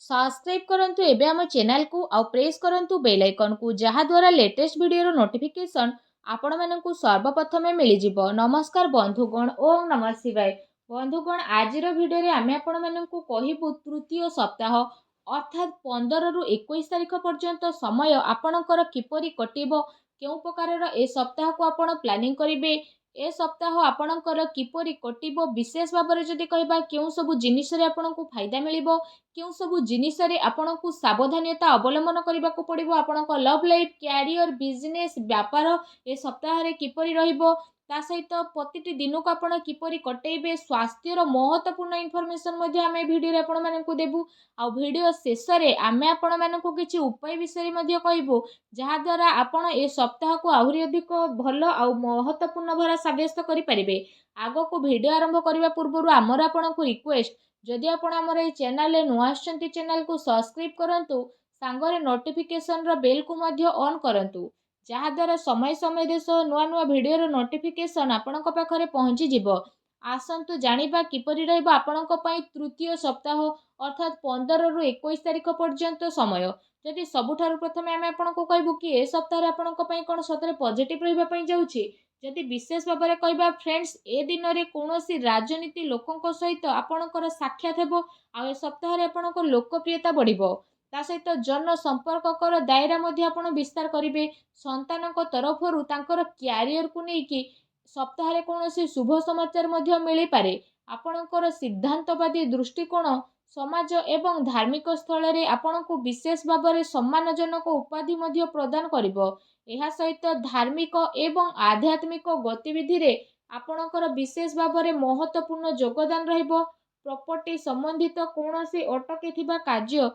Subscribe करंतु एबे हम चैनल को आउ प्रेस करंतु बेल आइकन को जहा द्वारा लेटेस्ट वीडियो नोटिफिकेशन आपण मानकु सर्वप्रथमे मिली जिवो। नमस्कार बंधुगण, ओम नमः शिवाय। बंधुगण, आजिर वीडियो रे आमे आपण मानकु कहिबु तृतीय सप्ताह अर्थात 15 रु 21 तारिख पर्यंत समय आपणकर किपरि कटिबो, केउ प्रकारर ए सप्ताह को आपण प्लानिंग करिवे, ए सप्ताह आपणकर किपरि कटिबो, विशेष भाବରେ जदि कहबा केउ सब जिनिस रे आपणकु फायदा मिलिबो, केउ सब जिनिस रे आपणकु सावधानता अवलंबन करबाकू पड़िबो, आपणक लव लाइफ, कैरियर, बिजनेस, व्यापार ए सप्ताह रे किपरि रहिबो, ता सहित प्रतिटी दिन को आपण किपरि कटेइबे, स्वास्थ्यर महत्वपूर्ण इनफॉरमेशन मध्ये आमे वीडियो रे आपण मानकु देबु। आ वीडियो शेष रे आमे आपण मानकु किछि उपाय विषय मध्ये कहबो, जहा द्वारा आपण ए सप्ताह को आहुरी अधिक भलो आ महत्वपूर्ण भरा साब्यस्त करि परिबे। आगो को वीडियो आरंभ करबा पूर्वरु हमर आपणकु रिक्वेस्ट, जदि आपण हमर ए चैनल रे नुआ आछंती चैनल को सब्सक्राइब करंतु, सांगरे नोटिफिकेशन रो बेल को मध्ये ऑन करंतु, जहा द्वारा समय समय देश नुआ नुआ वीडियो रो नोटिफिकेशन आपणक पाखरे पहुंची जिवो। आसंतु जानिबा किपरि रहइबो आपणक पई तृतीय सप्ताह अर्थात 15 रु 21 तारिख पर्यंत समय। जदि सबुठारु प्रथमे आमे आपणको कहबु कि ए सप्ताह रे आपणक पई कोन सतरे पॉजिटिव रहिबा पई जाउछि। जदि विशेष भाବରେ कहबा फ्रेंड्स, ए दिन रे कोनोसी राजनीति लोकंक सहित आपणकर साक्षात हेबो, आ ए सप्ताह रे आपणक लोकप्रियता बढ़िबो। ता सहित जन संपर्ककर दायरा मध्ये आपण विस्तार करिवे। संतानक तरफरु तांकर कैरियर को नै कि सप्ताह रे कोनोसी शुभ समाचार मध्ये मिली पारे। आपणकर सिद्धांतवादी दृष्टिकोण समाज एवं धार्मिक स्थल रे आपणको विशेष भाବରେ सम्मानजनक उपाधि मध्ये प्रदान करिवो। एहा सहित धार्मिक एवं आध्यात्मिक गतिविधि रे आपणकर विशेष भाବରେ महत्वपूर्ण योगदान रहिबो। प्रॉपर्टी संबंधित कोनोसी अटकी थिबा कार्य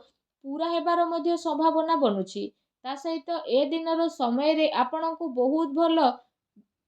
पूरा हेबार मध्ये संभावना बनुछि। ता सहित ए दिनर समय रे आपणको बहुत भलो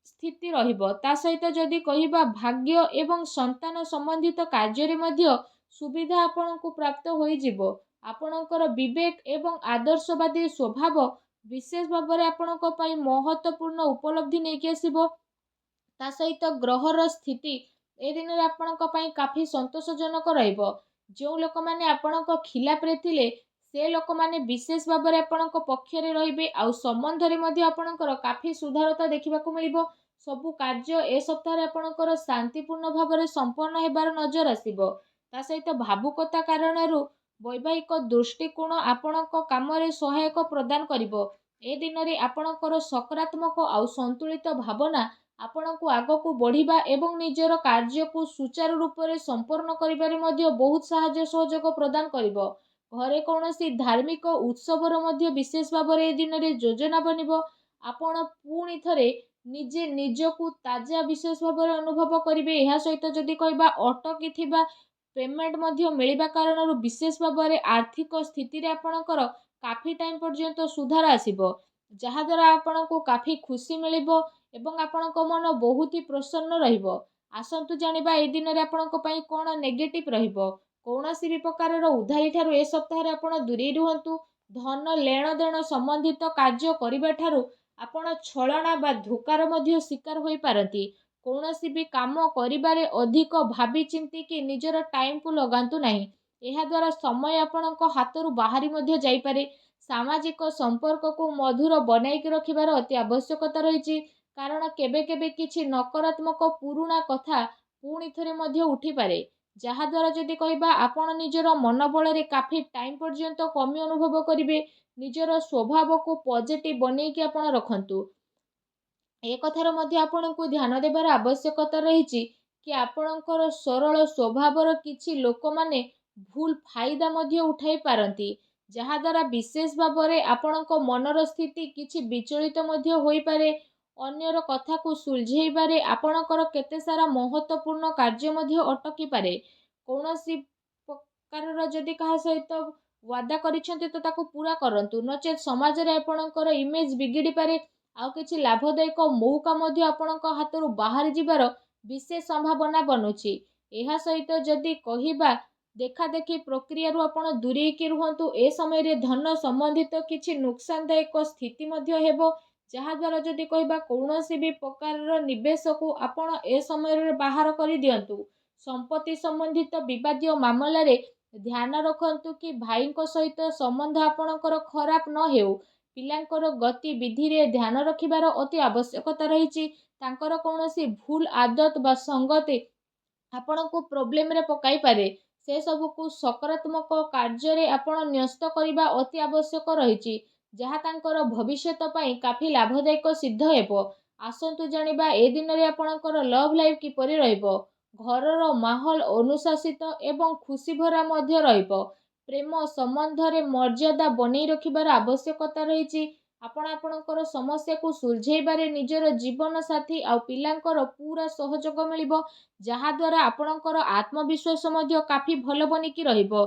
स्थिति रहिबो। ता सहित जदि कहिबा भाग्य एवं संतान संबंधित कार्य रे मध्ये सुविधा आपणको प्राप्त होई जिवो। आपणकर विवेक एवं आदर्शवादी स्वभाव विशेष भाବରେ आपणको पई महत्वपूर्ण उपलब्धि नै कि आसीबो। ता सहित ग्रहर स्थिति ए दिन रे आपणक पई काफी संतोषजनक रहिबो। जो लोक माने आपणक खिलाफ रे थिले से लोक माने विशेष भाବରେ आपणक पक्ष रे रहिबे, आ संबंध रे मध्ये आपणकर काफी सुधारता देखिबाकू मिलिबो। सबु कार्य ए सप्ताह रे आपणकर शांतिपूर्ण भाବରେ संपन्न हेबार नजर आसीबो। ता सहित भावुकता कारणरू वैवाहिक दृष्टिकोण आपणक काम रे सहायक प्रदान करिवो। ए दिन रे आपणकर सकारात्मक आ संतुलित भावना आपणको आगको बढ़िबा एवं निजर कार्य को सुचारू रूप रे संपन्न करिबारे मध्ये बहुत सहाय्य सहयोग प्रदान करिवो। घरे कोनोसी धार्मिक उत्सवर मध्ये विशेष भाବରେ ए दिन रे योजना बनिबो। आपण पुणी थरे निजे निजकु ताजा विशेष भाବରେ अनुभव करिवे। एहा सहित जदि कहबा अटकी थिबा पेमेंट मध्ये मिलिबा कारणरू विशेष भाବରେ आर्थिक स्थिति रे आपणकर काफी टाइम पर्यंत सुधार आसीबो, जहा द्वारा आपणको काफी खुशी मिलिबो एवं आपणक मन बहुत ही प्रसन्न रहिबो। आसंतु जानिबा ए दिन रे आपणक पई कोन नेगेटिव रहिबो। कोनोसी भी प्रकारर उधारी ठारू ए सप्ताह रे आपण दूरी रुहंतु। धन लेण देण संबंधित कार्य करिबा ठारू आपण छलना बा धोकार मध्ये शिकार होई पारंती। कोनोसी भी काम करिबारे अधिक भाबी चिंती कि निजर टाइम को लगांतु नाही। एहा द्वारा समय आपणक हातरू बाहरी मध्ये जाई पारे। सामाजिक संपर्क को मधुर बनाई के रखिबार अति आवश्यकता रहिछि, कारण केबे केबे किछि नकारात्मक पुरुणा कथा पुणी थरे मध्ये उठी पारे, जहा द्वारा जदि कहबा आपण निजर मनोबल रे काफी टाइम पर्यंत कमी अनुभव करिवे। निजर स्वभाव को पॉजिटिव बनै कि आपण रखंतु। ए कथार मध्ये आपणको ध्यान देबार आवश्यकता रहिछि कि आपणकर सरल स्वभावर किछि लोक माने भूल फायदा मध्ये उठाई पारंती, जहा द्वारा विशेष भाବରେ आपणक मनर स्थिति किछि विचलित मध्ये होई पारे। अन्यर कथा को सुलझेइबारे आपणकर केते सारा महत्वपूर्ण कार्य मध्ये अटकी पारे। कोनोसी प्रकारर जदि कहा सहित वादा करिसेंती तो ताको पूरा करंतु, नचेत समाज रे आपणकर इमेज बिगिड़ी पारे। आ किछि लाभदायक मौका मध्ये आपणक हातरू बाहर जिबार विशेष संभावना बनुछि। एहा सहित जदि कहिबा देखा देखी प्रक्रिया रु आपण दूरी के रुहंतु। ए समय रे धन संबंधित किछि नुकसानदायक स्थिति मध्ये हेबो, जहा द्वारा जदि कहबा कोनोसी भी प्रकारर निवेश को आपण ए समय रे बाहर करि दियंतु। संपत्ति संबंधित विवादीय मामला रे ଧ୍ୟାନ ରଖନ୍ତୁ କି ଭାଇଙ୍କ ସହିତ ସମ୍ବନ୍ଧ ଆପଣଙ୍କର ଖରାପ ନ ହେଉ। ପିଲାଙ୍କର ଗତିବିଧିରେ ଧ୍ୟାନ ରଖିବାର ଅତି ଆବଶ୍ୟକତା ରହିଛି। ତାଙ୍କର କୌଣସି ଭୁଲ ଆଦତ ବା ସଙ୍ଗତି ଆପଣଙ୍କୁ ପ୍ରୋବ୍ଲେମରେ ପକାଇପାରେ। ସେସବୁକୁ ସକାରାତ୍ମକ କାର୍ଯ୍ୟରେ ଆପଣ ନ୍ୟସ୍ତ କରିବା ଅତି ଆବଶ୍ୟକ ରହିଛି, ଯାହା ତାଙ୍କର ଭବିଷ୍ୟତ ପାଇଁ କାଫି ଲାଭଦାୟକ ସିଦ୍ଧ ହେବ। ଆସନ୍ତୁ ଜାଣିବା ଏ ଦିନରେ ଆପଣଙ୍କର ଲଭ୍ ଲାଇଫ୍ କିପରି ରହିବ। ଘରର ମାହୋଲ ଅନୁଶାସିତ ଏବଂ ଖୁସିଭରା ମଧ୍ୟ ରହିବ। ପ୍ରେମ ସମ୍ବନ୍ଧରେ ମର୍ଯ୍ୟାଦା ବନେଇ ରଖିବାର ଆବଶ୍ୟକତା ରହିଛି। ଆପଣ ଆପଣଙ୍କର ସମସ୍ୟାକୁ ସୁଲଝେଇବାରେ ନିଜର ଜୀବନସାଥୀ ଆଉ ପିଲାଙ୍କର ପୁରା ସହଯୋଗ ମିଳିବ, ଯାହାଦ୍ୱାରା ଆପଣଙ୍କର ଆତ୍ମବିଶ୍ୱାସ ମଧ୍ୟ କାଫି ଭଲ ବନିକି ରହିବ।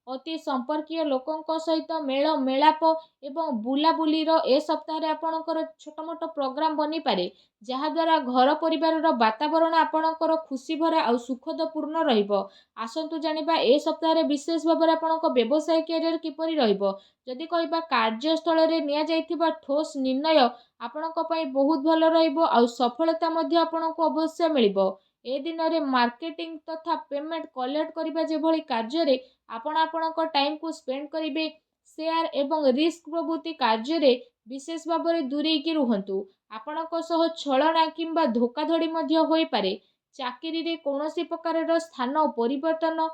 ଅତି ସମ୍ପର୍କୀୟ ଲୋକଙ୍କ ସହିତ ମେଳ ମେଳାପ ଏବଂ ବୁଲାବୁଲିର ଏ ସପ୍ତାହରେ ଆପଣଙ୍କର ଛୋଟ ମୋଟ ପ୍ରୋଗ୍ରାମ ବନିପାରେ, ଯାହାଦ୍ୱାରା ଘର ପରିବାରର ବାତାବରଣ ଆପଣଙ୍କର ଖୁସିଭରା ଆଉ ସୁଖଦପୂର୍ଣ୍ଣ ରହିବ। ଆସନ୍ତୁ ଜାଣିବା ଏ ସପ୍ତାହରେ ବିଶେଷ ଭାବରେ ଆପଣଙ୍କ ବ୍ୟବସାୟ କ୍ୟାରିୟର କିପରି ରହିବ। ଯଦି କହିବା କାର୍ଯ୍ୟସ୍ଥଳରେ ନିଆଯାଇଥିବା ଠୋସ୍ ନିର୍ଣ୍ଣୟ ଆପଣଙ୍କ ପାଇଁ ବହୁତ ଭଲ ରହିବ ଆଉ ସଫଳତା ମଧ୍ୟ ଆପଣଙ୍କୁ ଅବଶ୍ୟ ମିଳିବ। ଏ ଦିନରେ ମାର୍କେଟିଂ ତଥା ପେମେଣ୍ଟ କଲେକ୍ଟ କରିବା ଯେଭଳି କାର୍ଯ୍ୟରେ ଆପଣ ଆପଣଙ୍କ ଟାଇମକୁ ସ୍ପେଣ୍ଡ କରିବେ, ସେୟାର ଏବଂ ରିସ୍କ ପ୍ରଭୃତି କାର୍ଯ୍ୟରେ ବିଶେଷ ଭାବରେ ଦୂରେଇକି ରୁହନ୍ତୁ। ଆପଣଙ୍କ ସହ ଛଳନା କିମ୍ବା ଧୋକାଧଡ଼ି ମଧ୍ୟ ହୋଇପାରେ। ଚାକିରିରେ କୌଣସି ପ୍ରକାରର ସ୍ଥାନ ପରିବର୍ତ୍ତନ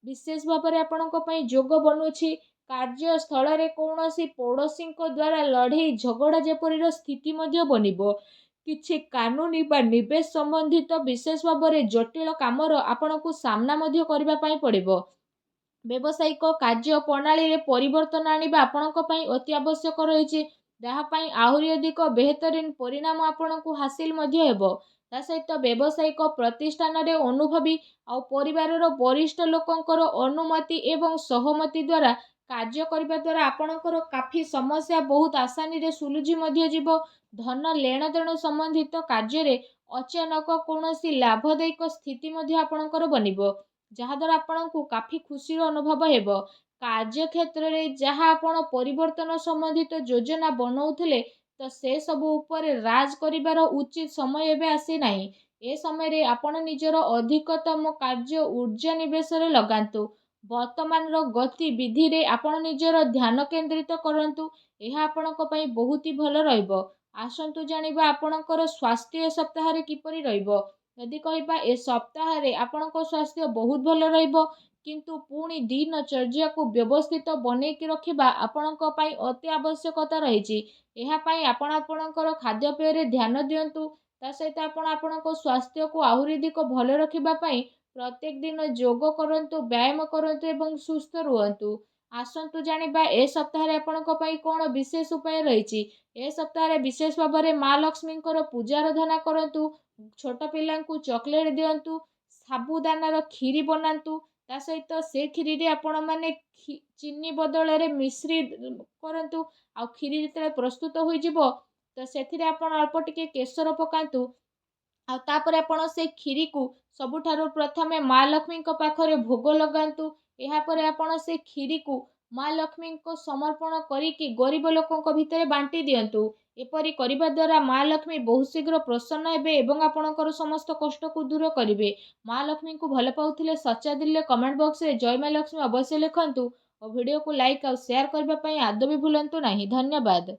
ବିଶେଷ ଭାବରେ ଆପଣଙ୍କ ପାଇଁ ଯୋଗ ବନୁଛି। କାର୍ଯ୍ୟସ୍ଥଳରେ କୌଣସି ପଡ଼ୋଶୀଙ୍କ ଦ୍ୱାରା ଲଢ଼େଇ ଝଗଡ଼ା ଯେପରିର ସ୍ଥିତି ମଧ୍ୟ ବନିବ। କିଛି କାନୁନି ବା ନିବେଶ ସମ୍ବନ୍ଧିତ ବିଶେଷ ଭାବରେ ଜଟିଳ କାମର ଆପଣଙ୍କୁ ସାମ୍ନା ମଧ୍ୟ କରିବା ପାଇଁ ପଡ଼ିବ। ବ୍ୟବସାୟିକ କାର୍ଯ୍ୟ ପ୍ରଣାଳୀରେ ପରିବର୍ତ୍ତନ ଆଣିବା ଆପଣଙ୍କ ପାଇଁ ଅତି ଆବଶ୍ୟକ ରହିଛି, ଯାହା ପାଇଁ ଆହୁରି ଅଧିକ ବେହତରିନ ପରିଣାମ ଆପଣଙ୍କୁ ହାସିଲ ମଧ୍ୟ ହେବ। ତା ସହିତ ବ୍ୟବସାୟିକ ପ୍ରତିଷ୍ଠାନରେ ଅନୁଭବୀ ଆଉ ପରିବାରର ବରିଷ୍ଠ ଲୋକଙ୍କର ଅନୁମତି ଏବଂ ସହମତି ଦ୍ୱାରା କାର୍ଯ୍ୟ କରିବା ଦ୍ୱାରା ଆପଣଙ୍କର କାଫି ସମସ୍ୟା ବହୁତ ଆସାନୀରେ ସୁଲଝି ମଧ୍ୟ ଯିବ। ଧନ ଲେଣଦେଣ ସମ୍ବନ୍ଧିତ କାର୍ଯ୍ୟରେ ଅଚାନକ କୌଣସି ଲାଭଦାୟକ ସ୍ଥିତି ମଧ୍ୟ ଆପଣଙ୍କର ବନିବ, ଯାହାଦ୍ୱାରା ଆପଣଙ୍କୁ କାଫି ଖୁସିର ଅନୁଭବ ହେବ। କାର୍ଯ୍ୟକ୍ଷେତ୍ରରେ ଯାହା ଆପଣ ପରିବର୍ତ୍ତନ ସମ୍ବନ୍ଧିତ ଯୋଜନା ବନଉଥିଲେ, ତ ସେସବୁ ଉପରେ ରାଜ କରିବାର ଉଚିତ ସମୟ ଏବେ ଆସିନାହିଁ। ଏ ସମୟରେ ଆପଣ ନିଜର ଅଧିକତମ କାର୍ଯ୍ୟ ଊର୍ଜା ନିବେଶରେ ଲଗାନ୍ତୁ। ବର୍ତ୍ତମାନର ଗତିବିଧିରେ ଆପଣ ନିଜର ଧ୍ୟାନ କେନ୍ଦ୍ରିତ କରନ୍ତୁ। ଏହା ଆପଣଙ୍କ ପାଇଁ ବହୁତ ହି ଭଲ ରହିବ। ଆସନ୍ତୁ ଜାଣିବା ଆପଣଙ୍କର ସ୍ୱାସ୍ଥ୍ୟ ଏ ସପ୍ତାହରେ କିପରି ରହିବ। ଯଦି କହିବା ଏ ସପ୍ତାହରେ ଆପଣଙ୍କ ସ୍ୱାସ୍ଥ୍ୟ ବହୁତ ଭଲ ରହିବ, କିନ୍ତୁ ପୁଣି ଦିନଚର୍ଯ୍ୟାକୁ ବ୍ୟବସ୍ଥିତ ବନେଇକି ରଖିବା ଆପଣଙ୍କ ପାଇଁ ଅତି ଆବଶ୍ୟକତା ରହିଛି। ଏହା ପାଇଁ ଆପଣ ଆପଣଙ୍କର ଖାଦ୍ୟପେୟରେ ଧ୍ୟାନ ଦିଅନ୍ତୁ। ତା ସହିତ ଆପଣ ଆପଣଙ୍କ ସ୍ୱାସ୍ଥ୍ୟକୁ ଆହୁରି ଅଧିକ ଭଲ ରଖିବା ପାଇଁ ପ୍ରତ୍ୟେକ ଦିନ ଯୋଗ କରନ୍ତୁ, ବ୍ୟାୟାମ କରନ୍ତୁ ଏବଂ ସୁସ୍ଥ ରୁହନ୍ତୁ। ଆସନ୍ତୁ ଜାଣିବା ଏ ସପ୍ତାହରେ ଆପଣଙ୍କ ପାଇଁ କ'ଣ ବିଶେଷ ଉପାୟ ରହିଛି। ଏ ସପ୍ତାହରେ ବିଶେଷ ଭାବରେ ମା ଲକ୍ଷ୍ମୀଙ୍କର ପୂଜା ଆରାଧନା କରନ୍ତୁ, ଛୋଟ ପିଲାଙ୍କୁ ଚକୋଲେଟ୍ ଦିଅନ୍ତୁ, ସାବୁଦାନାର କ୍ଷୀରି ବନାନ୍ତୁ। ତା ସହିତ ସେ କ୍ଷୀରିରେ ଆପଣମାନେ ଚିନି ବଦଳରେ ମିଶ୍ରି କରନ୍ତୁ। ଆଉ କ୍ଷୀରି ଯେତେବେଳେ ପ୍ରସ୍ତୁତ ହୋଇଯିବ, ତ ସେଥିରେ ଆପଣ ଅଳ୍ପ ଟିକେ କେଶର ପକାନ୍ତୁ। ଆଉ ତାପରେ ଆପଣ ସେ କ୍ଷୀରିକୁ ସବୁଠାରୁ ପ୍ରଥମେ ମା ଲକ୍ଷ୍ମୀଙ୍କ ପାଖରେ ଭୋଗ ଲଗାନ୍ତୁ। ଏହାପରେ ଆପଣ ସେ କ୍ଷୀରିକୁ ମା ଲକ୍ଷ୍ମୀଙ୍କ ସମର୍ପଣ କରିକି ଗରିବ ଲୋକଙ୍କ ଭିତରେ ବାଣ୍ଟି ଦିଅନ୍ତୁ। ଏପରି କରିବା ଦ୍ୱାରା ମା ଲକ୍ଷ୍ମୀ ବହୁତ ଶୀଘ୍ର ପ୍ରସନ୍ନ ହେବେ ଏବଂ ଆପଣଙ୍କର ସମସ୍ତ କଷ୍ଟକୁ ଦୂର କରିବେ। ମା ଲକ୍ଷ୍ମୀଙ୍କୁ ଭଲ ପାଉଥିଲେ ସଚ୍ଚା ଦିଲରେ କମେଣ୍ଟ ବକ୍ସରେ ଜୟ ମା ଲକ୍ଷ୍ମୀ ଅବଶ୍ୟ ଲେଖନ୍ତୁ ଓ ଭିଡ଼ିଓକୁ ଲାଇକ୍ ଆଉ ସେୟାର କରିବା ପାଇଁ ଆଦୌ ବି ଭୁଲନ୍ତୁ ନାହିଁ। ଧନ୍ୟବାଦ।